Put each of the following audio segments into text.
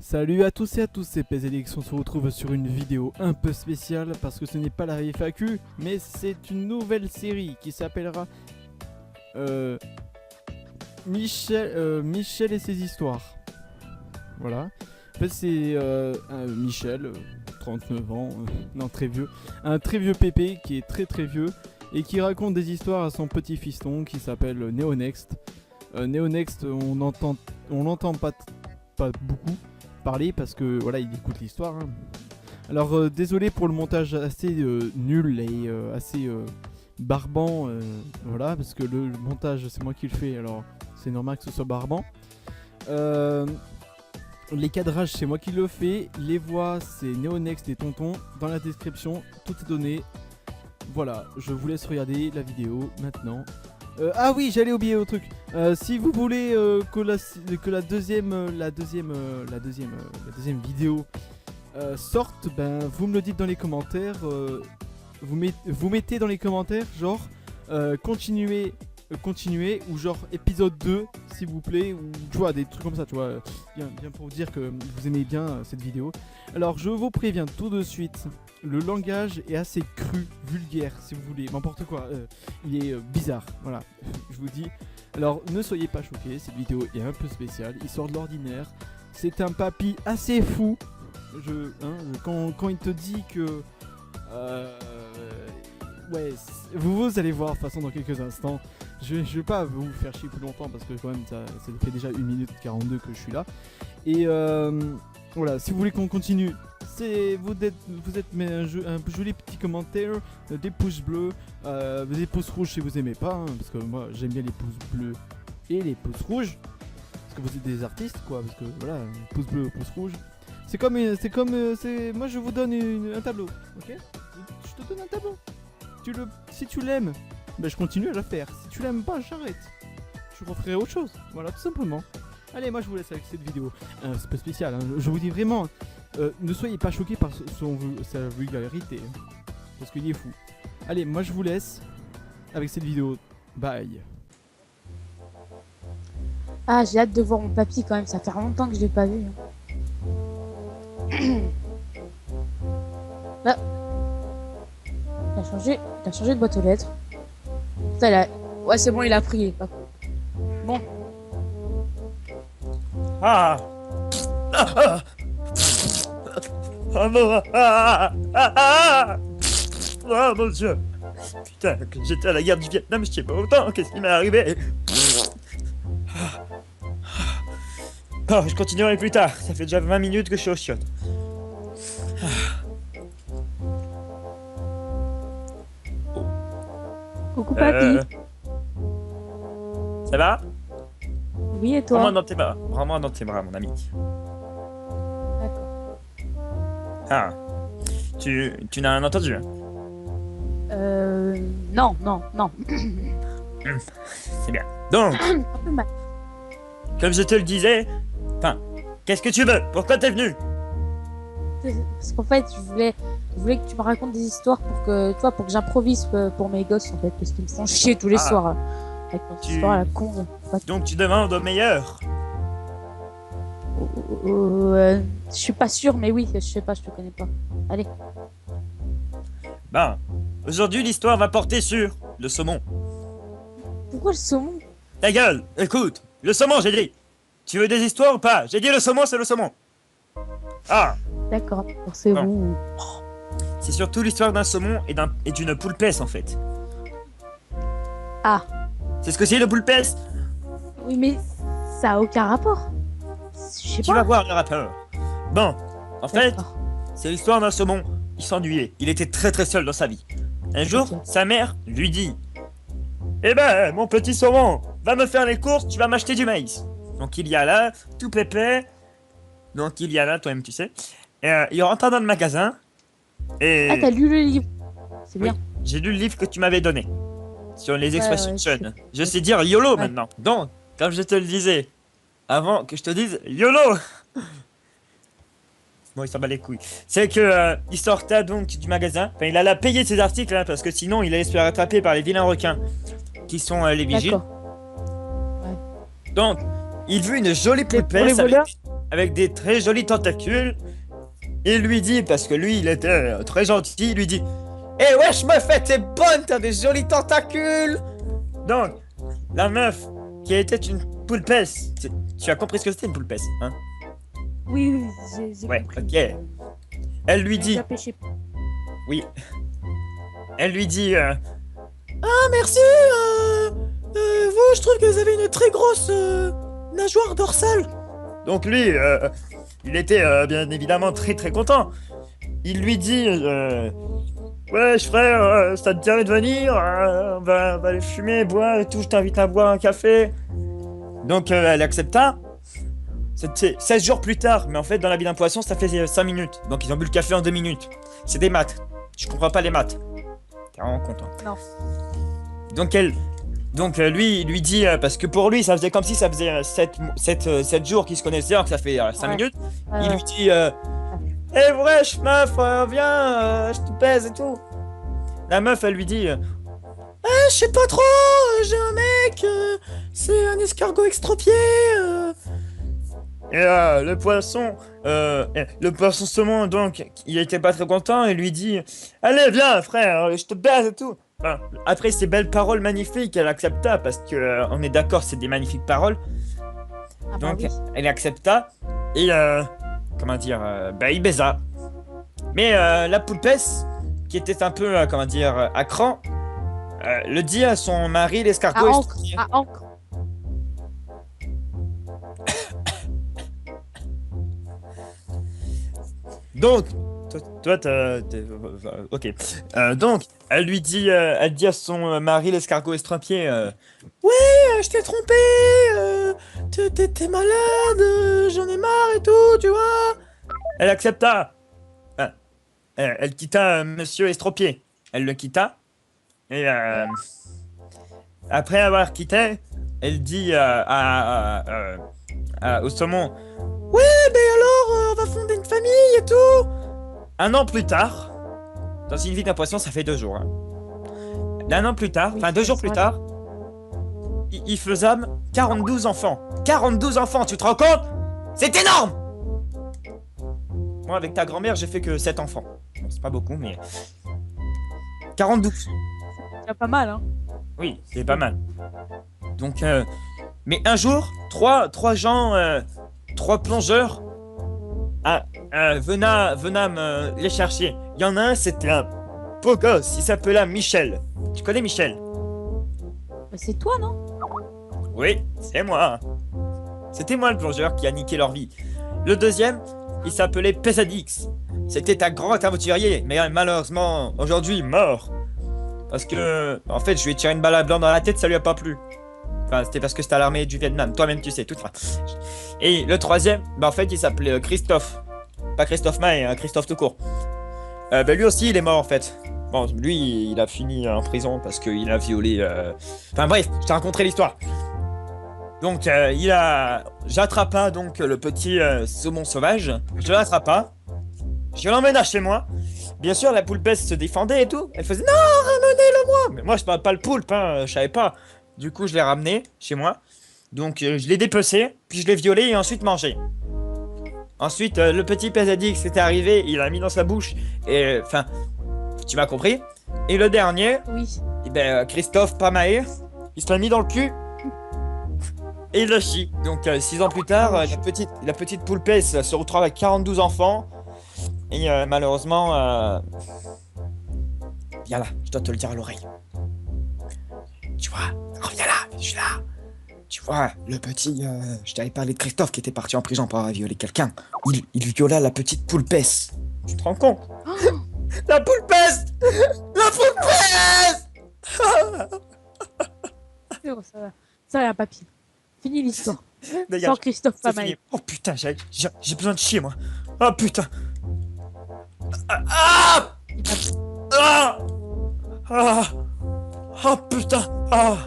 Salut à tous et à tous, c'est PZX, on se retrouve sur une vidéo un peu spéciale parce que ce n'est pas la FAQ, mais c'est une nouvelle série qui s'appellera Michel et ses histoires. Voilà. En fait c'est Michel, 39 ans, non très vieux, un très vieux pépé qui est très vieux et qui raconte des histoires à son petit fiston qui s'appelle Neonext. Neonext, on l'entend pas beaucoup parler parce que voilà, il écoute l'histoire. Hein. Alors désolé pour le montage assez nul et assez barbant, voilà, parce que le montage c'est moi qui le fais, alors c'est normal que ce soit barbant. Les cadrages c'est moi qui le fais, les voix c'est Neonext et Tonton. Dans la description tout est donné. Voilà, je vous laisse regarder la vidéo maintenant. Ah oui, j'allais oublier un truc. Si vous voulez que la deuxième vidéo sorte, ben vous me le dites dans les commentaires. Vous mettez dans les commentaires genre continuez ou genre épisode 2 s'il vous plaît, ou tu vois des trucs comme ça, tu vois, bien pour vous dire que vous aimez bien cette vidéo. Alors je vous préviens tout de suite, le langage est assez cru, vulgaire si vous voulez, n'importe quoi, il est bizarre, voilà, je vous dis. Alors ne soyez pas choqués, cette vidéo est un peu spéciale, il sort de l'ordinaire, c'est un papy assez fou, quand il te dit que... ouais, vous allez voir de toute façon dans quelques instants. Je vais pas vous faire chier plus longtemps parce que quand même ça fait déjà 1 minute 42 que je suis là. Et voilà, si vous voulez qu'on continue, vous êtes mais un joli petit commentaire, des pouces bleus, des pouces rouges si vous aimez pas, hein, parce que moi j'aime bien les pouces bleus et les pouces rouges. Parce que vous êtes des artistes quoi, parce que voilà, pouce bleu, pouce rouge. Moi je vous donne un tableau, ok? Je te donne un tableau. Si tu l'aimes, ben je continue à le faire. Si tu l'aimes pas, j'arrête. Je referai autre chose. Voilà, tout simplement. Allez, moi je vous laisse avec cette vidéo. C'est pas spécial, hein. Je vous dis vraiment, ne soyez pas choqués par sa vulgarité. Parce qu'il est fou. Allez, moi je vous laisse avec cette vidéo. Bye. Ah, j'ai hâte de voir mon papy quand même, ça fait longtemps que je l'ai pas vu. Là. Il a changé de boîte aux lettres. Putain, ouais, c'est bon, il a pris. Bon. Ah. Ah. Ah non. Oh mon Dieu. Putain, quand j'étais à la guerre du Vietnam, je sais pas autant. Qu'est-ce qui m'est arrivé? Oh, je continuerai plus tard. Ça fait déjà 20 minutes que je suis au chiottes. Coucou papy. Ça va? Oui, et toi? Prends-moi dans tes bras. Prends-moi dans tes bras, mon ami. D'accord. Ah. Tu n'as rien entendu? Non. C'est bien. Donc, Un peu mal. comme je te le disais, enfin, qu'est-ce que tu veux? Pourquoi t'es venu? Parce qu'en fait, je voulais que tu me racontes des histoires pour que j'improvise pour mes gosses en fait, parce qu'ils me font chier tous les soirs là, avec leurs histoires à la con. Donc tu demandes au meilleur? Je suis pas sûr, mais oui, je sais pas, je te connais pas. Allez. Ben, aujourd'hui l'histoire va porter sur le saumon. Pourquoi le saumon? Ta gueule, écoute, le saumon j'ai dit. Tu veux des histoires ou pas? J'ai dit le saumon, c'est le saumon. Ah. D'accord, c'est bon. C'est surtout l'histoire d'un saumon et d'une poulpesse en fait. Ah. C'est ce que c'est le poulpesse? Oui, mais ça a aucun rapport. Je sais Tu pas. vas voir le rappeur. Bon, en fait, D'accord. c'est l'histoire d'un saumon. Il s'ennuyait, il était très seul dans sa vie. Un jour, Ok. sa mère lui dit: eh ben, mon petit saumon, va me faire les courses, tu vas m'acheter du maïs. Donc il y a là, tout pépé. Donc il y a là, toi-même tu sais. Il rentre dans le magasin. Et... Ah, t'as lu le livre. C'est Oui, bien. j'ai lu le livre que tu m'avais donné. Sur les expressions ouais, jeunes. Je sais dire YOLO maintenant. Donc, comme je te le disais, avant que je te dise YOLO. Bon, il s'en bat les couilles. C'est que il sortait donc du magasin. Enfin, il allait payer ses articles hein, parce que sinon il allait se faire attraper par les vilains requins qui sont les vigiles. D'accord. Donc, il veut une jolie Pour les poulpesse voleurs. avec des très jolis tentacules. Il lui dit, parce que lui il était très gentil, il lui dit: Eh wesh meuf, t'es bonne, t'as des jolis tentacules. Donc, la meuf, qui était une poulpesse, tu as compris ce que c'était une poulpesse, hein? Oui, oui, j'ai Ouais, compris. ok. Elle lui dit, J'ai pêché. oui, elle lui dit, ah merci, vous, je trouve que vous avez une très grosse nageoire dorsale. Donc lui, il était bien évidemment très très content. Il lui dit, wesh frère, ça te dirait de venir, on va aller fumer, boire et tout, je t'invite à boire un café. Donc elle accepta. C'était 16 jours plus tard, mais en fait dans la vie d'un poisson ça fait 5 minutes. Donc ils ont bu le café en 2 minutes. C'est des maths. Je comprends pas les maths. T'es vraiment content. Non. Donc lui, il lui dit, parce que pour lui ça faisait comme si ça faisait 7 jours qu'ils se connaissaient, alors que ça fait 5 Ouais. minutes. Ouais, Il ouais. lui dit, eh wesh meuf, viens, je te pèse et tout. La meuf elle lui dit, je sais pas trop, j'ai un mec, c'est un escargot extropié. Et le poisson saumon, donc, il était pas très content et lui dit: Allez, viens, frère, je te baise et tout. Enfin, après ces belles paroles magnifiques, elle accepta parce que on est d'accord, c'est des magnifiques paroles. Ah bah Donc, oui. elle accepta et comment dire, il baisa. Mais la poulpesse, qui était un peu, comment dire, à cran, le dit à son mari, l'escargot. À encre. À encre. Donc, toi, ok. Donc, elle dit à son mari, l'escargot estropié, ouais, je t'ai trompé, t'es malade, j'en ai marre et tout, tu vois. Elle accepta. Elle quitta Monsieur Estropié. Elle le quitta. Et après avoir quitté, elle dit au saumon: Ouais, ben alors, on va fonder une famille et tout. Un an plus tard, dans une vie d'un poisson, ça fait 2 jours. Hein. Un an plus tard, Oui, enfin 2 jours c'est plus vrai. tard, ils faisaient 42 enfants. 42 enfants, tu te rends compte? C'est énorme! Moi, avec ta grand-mère, j'ai fait que 7 enfants. Bon, c'est pas beaucoup, mais 42. C'est pas mal, hein. Oui, c'est pas mal. Donc, mais un jour, trois gens, 3 plongeurs, venaient me les chercher. Il y en a un, c'était un beau gosse, il s'appelait Michel. Tu connais Michel? Bah, c'est toi, non? Oui, c'est moi. C'était moi le plongeur qui a niqué leur vie. Le deuxième, il s'appelait Pesadix. C'était un grand aventurier, mais malheureusement, aujourd'hui, mort. Parce que, en fait, je lui ai tiré une balle à blanc dans la tête, ça lui a pas plu. Enfin, c'était parce que c'était à l'armée du Vietnam. Toi-même, tu sais, tout. Et le troisième, en fait, il s'appelait Christophe. Pas Christophe Maé, hein, Christophe tout court. Lui aussi, il est mort, en fait. Bon, lui, il a fini en prison parce qu'il a violé... Enfin bref, je t'ai raconté l'histoire. Donc, j'attrapa donc le petit saumon sauvage. Je l'attrapa. Je l'emmena chez moi. Bien sûr, la poulpesse se défendait et tout. Elle faisait: Non, ramenez-le moi. Mais moi, je parle pas le poulpe, hein, je savais pas. Du coup, je l'ai ramené chez moi. Donc, je l'ai dépecé, puis je l'ai violé et ensuite mangé. Ensuite, le petit Pesadix était arrivé, il l'a mis dans sa bouche. Et, enfin, tu m'as compris. Et le dernier, Oui. Christophe Pamaé, il se l'a mis dans le cul. Et il le chie. Donc 6 ans plus tard, la petite poulpesse se retrouve avec 42 enfants. Et malheureusement, viens là, je dois te le dire à l'oreille. Tu vois, reviens là, je suis là. Tu vois, le petit, je t'avais parlé de Christophe qui était parti en prison pour avoir violé quelqu'un. Il viola la petite poulpesse. Tu te rends compte? La poulpesse! La poulpesse! C'est bon, ça va. Ça va, papy. Fini l'histoire. Dégage. Sans Christophe C'est Pamaé. fini. Oh putain, j'ai besoin de chier moi. Oh putain. Ah! Ah! Ah! Oh putain. Ah!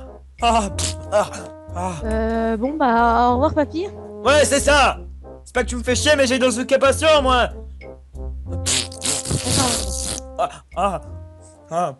Ah! Ah! Ah! Bon, bah, au revoir, papy. Ouais, c'est ça! C'est pas que tu me fais chier, mais j'ai des occupations moi! Ah! Ah! Ah!